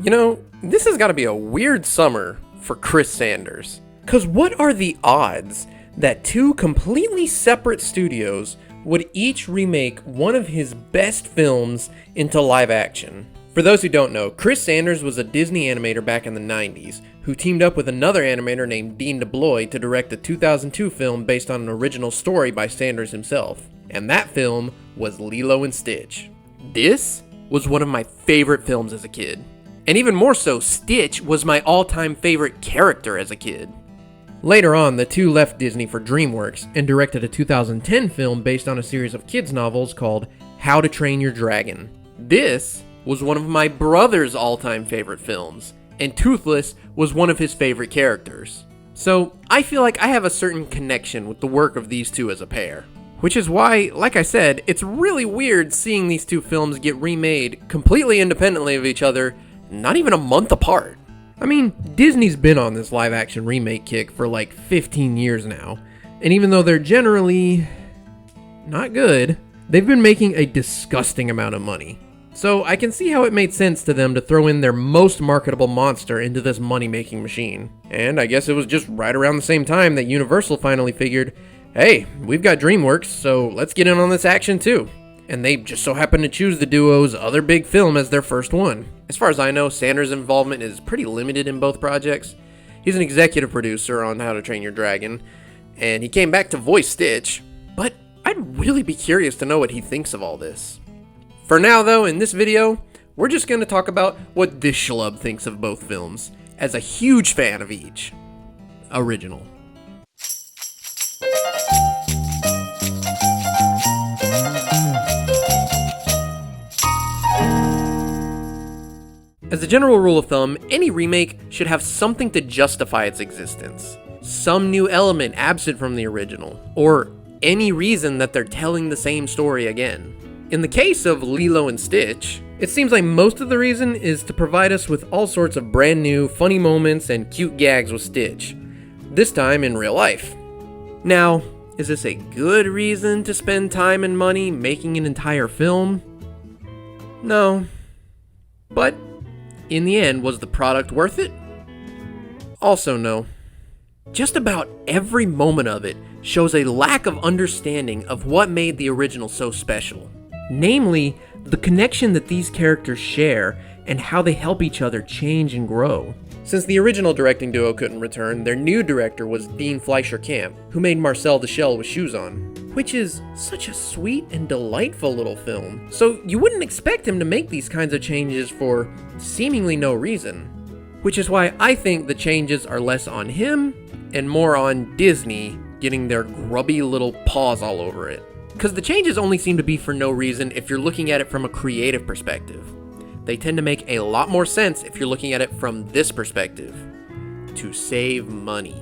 You know, this has got to be a weird summer for Chris Sanders. Because what are the odds that two completely separate studios would each remake one of his best films into live action? For those who don't know, Chris Sanders was a Disney animator back in the 90s who teamed up with another animator named Dean DeBlois to direct a 2002 film based on an original story by Sanders himself. And that film was Lilo and Stitch. This was one of my favorite films as a kid. And even more so, Stitch was my all-time favorite character as a kid. Later on, the two left Disney for DreamWorks and directed a 2010 film based on a series of kids' novels called How to Train Your Dragon. This was one of my brother's all-time favorite films, and Toothless was one of his favorite characters. So I feel like I have a certain connection with the work of these two as a pair. Which is why, like I said, it's really weird seeing these two films get remade completely independently of each other, not even a month apart. I mean, Disney's been on this live-action remake kick for like 15 years now, and even though they're generally not good, they've been making a disgusting amount of money. So I can see how it made sense to them to throw in their most marketable monster into this money-making machine. And I guess it was just right around the same time that Universal finally figured, hey, we've got DreamWorks, so let's get in on this action too. And they just so happened to choose the duo's other big film as their first one. As far as I know, Sanders' involvement is pretty limited in both projects. He's an executive producer on How to Train Your Dragon, and he came back to voice Stitch, but I'd really be curious to know what he thinks of all this. For now though, in this video, we're just going to talk about what this schlub thinks of both films, as a huge fan of each. Original. As a general rule of thumb, any remake should have something to justify its existence. Some new element absent from the original, or any reason that they're telling the same story again. In the case of Lilo and Stitch, it seems like most of the reason is to provide us with all sorts of brand new, funny moments and cute gags with Stitch. This time in real life. Now, is this a good reason to spend time and money making an entire film? No. But in the end, was the product worth it? Also no. Just about every moment of it shows a lack of understanding of what made the original so special. Namely, the connection that these characters share and how they help each other change and grow. Since the original directing duo couldn't return, their new director was Dean Fleischer-Camp, who made Marcel the Shell with Shoes On, which is such a sweet and delightful little film. So you wouldn't expect him to make these kinds of changes for seemingly no reason. Which is why I think the changes are less on him and more on Disney getting their grubby little paws all over it. Because the changes only seem to be for no reason if you're looking at it from a creative perspective. They tend to make a lot more sense if you're looking at it from this perspective. To save money.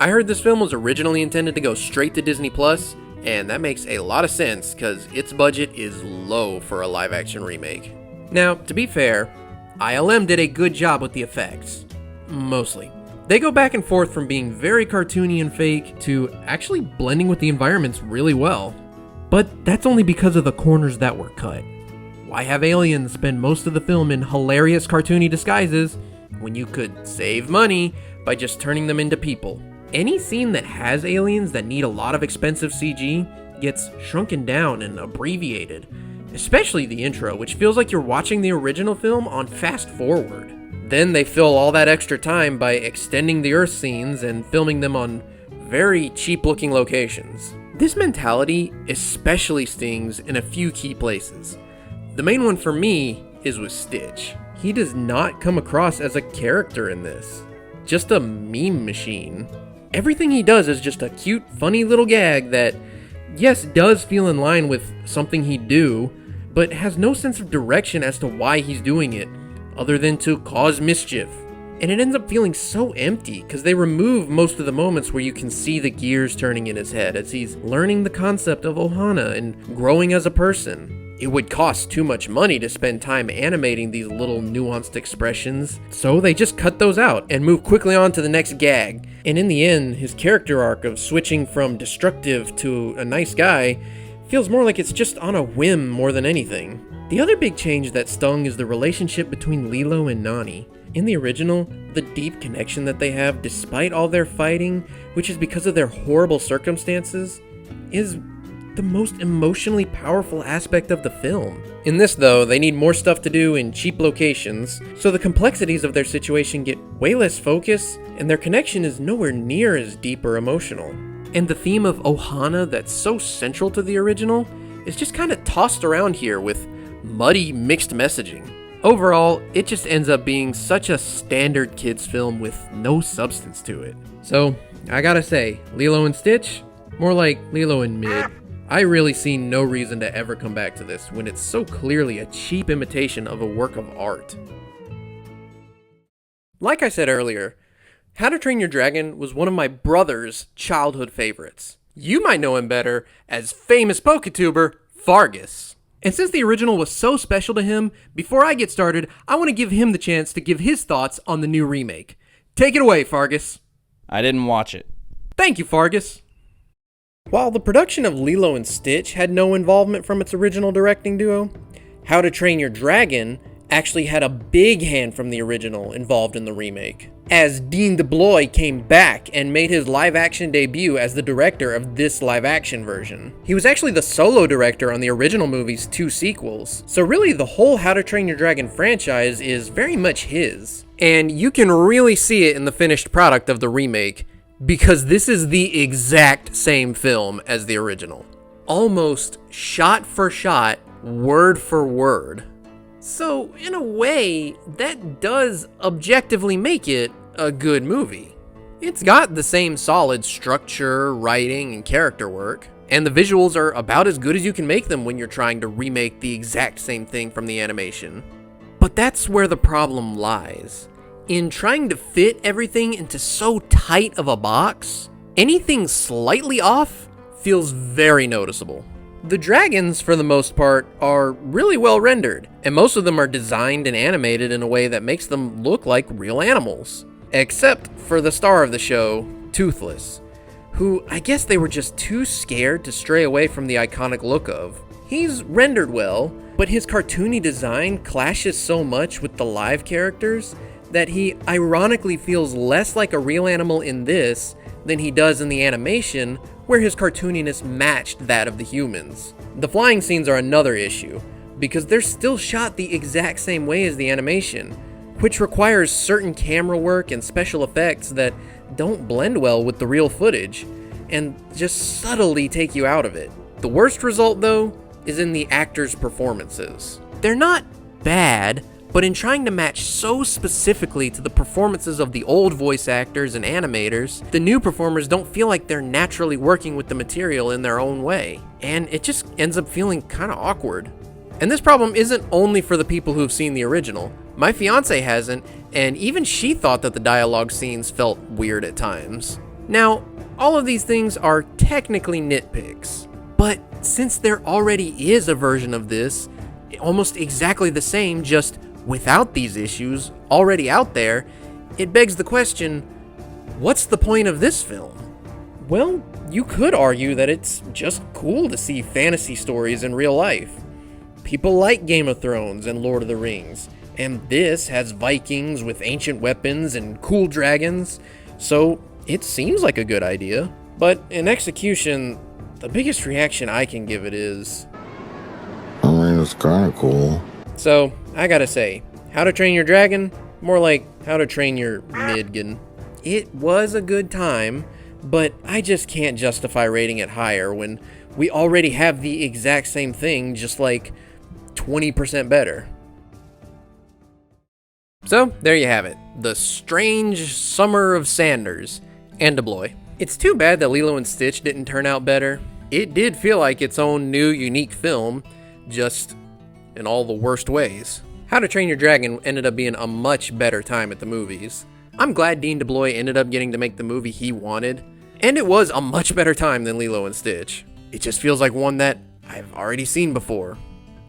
I heard this film was originally intended to go straight to Disney Plus, and that makes a lot of sense because its budget is low for a live-action remake. Now, to be fair, ILM did a good job with the effects. Mostly. They go back and forth from being very cartoony and fake to actually blending with the environments really well. But that's only because of the corners that were cut. Why have aliens spend most of the film in hilarious cartoony disguises when you could save money by just turning them into people? Any scene that has aliens that need a lot of expensive CG gets shrunken down and abbreviated, especially the intro, which feels like you're watching the original film on fast forward. Then they fill all that extra time by extending the Earth scenes and filming them on very cheap looking locations. This mentality especially stings in a few key places. The main one for me is with Stitch. He does not come across as a character in this, just a meme machine. Everything he does is just a cute, funny little gag that, yes, does feel in line with something he'd do, but has no sense of direction as to why he's doing it, other than to cause mischief. And it ends up feeling so empty, because they remove most of the moments where you can see the gears turning in his head as he's learning the concept of Ohana and growing as a person. It would cost too much money to spend time animating these little nuanced expressions, so they just cut those out and move quickly on to the next gag. And in the end, his character arc of switching from destructive to a nice guy feels more like it's just on a whim more than anything. The other big change that stung is the relationship between Lilo and Nani. In the original, the deep connection that they have despite all their fighting, which is because of their horrible circumstances, is the most emotionally powerful aspect of the film. In this though, they need more stuff to do in cheap locations, so the complexities of their situation get way less focus, and their connection is nowhere near as deep or emotional. And the theme of Ohana that's so central to the original is just kind of tossed around here with muddy, mixed messaging. Overall, it just ends up being such a standard kids film with no substance to it. So, I gotta say, Lilo and Stitch? More like Lilo and Mid. I really see no reason to ever come back to this when it's so clearly a cheap imitation of a work of art. Like I said earlier, How to Train Your Dragon was one of my brother's childhood favorites. You might know him better as famous PokeTuber Fargus. And since the original was so special to him, before I get started, I want to give him the chance to give his thoughts on the new remake. Take it away, Fargus. I didn't watch it. Thank you, Fargus. While the production of Lilo and Stitch had no involvement from its original directing duo, How to Train Your Dragon actually had a big hand from the original involved in the remake, as Dean DeBlois came back and made his live-action debut as the director of this live-action version. He was actually the solo director on the original movie's 2 sequels, so really the whole How to Train Your Dragon franchise is very much his. And you can really see it in the finished product of the remake, because this is the exact same film as the original. Almost shot for shot, word for word. So, in a way, that does objectively make it a good movie. It's got the same solid structure, writing, and character work, and the visuals are about as good as you can make them when you're trying to remake the exact same thing from the animation. But that's where the problem lies. In trying to fit everything into so tight of a box, anything slightly off feels very noticeable. The dragons, for the most part, are really well rendered, and most of them are designed and animated in a way that makes them look like real animals. Except for the star of the show, Toothless, who I guess they were just too scared to stray away from the iconic look of. He's rendered well, but his cartoony design clashes so much with the live characters that he ironically feels less like a real animal in this than he does in the animation, where his cartooniness matched that of the humans. The flying scenes are another issue, because they're still shot the exact same way as the animation, which requires certain camera work and special effects that don't blend well with the real footage, and just subtly take you out of it. The worst result, though, is in the actors' performances. They're not bad, but in trying to match so specifically to the performances of the old voice actors and animators, the new performers don't feel like they're naturally working with the material in their own way, and it just ends up feeling kinda awkward. And this problem isn't only for the people who've seen the original. My fiance hasn't, and even she thought that the dialogue scenes felt weird at times. Now, all of these things are technically nitpicks, but since there already is a version of this, almost exactly the same, just without these issues already out there, it begs the question, what's the point of this film? Well, you could argue that it's just cool to see fantasy stories in real life. People like Game of Thrones and Lord of the Rings, and this has Vikings with ancient weapons and cool dragons, so it seems like a good idea. But in execution, the biggest reaction I can give it is, I mean, it's kinda cool. So, I gotta say, How to Train Your Dragon? More like How to Train Your Midgen. It was a good time, but I just can't justify rating it higher when we already have the exact same thing, just like 20% better. So, there you have it. The Strange Summer of Sanders and DeBlois. It's too bad that Lilo and Stitch didn't turn out better. It did feel like its own new, unique film, just in all the worst ways. How to Train Your Dragon ended up being a much better time at the movies. I'm glad Dean DeBlois ended up getting to make the movie he wanted, and it was a much better time than Lilo and Stitch. It just feels like one that I've already seen before.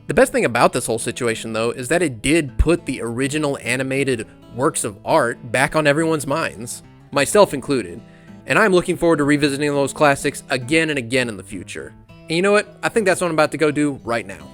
The best thing about this whole situation, though, is that it did put the original animated works of art back on everyone's minds, myself included, and I'm looking forward to revisiting those classics again and again in the future. And you know what? I think that's what I'm about to go do right now.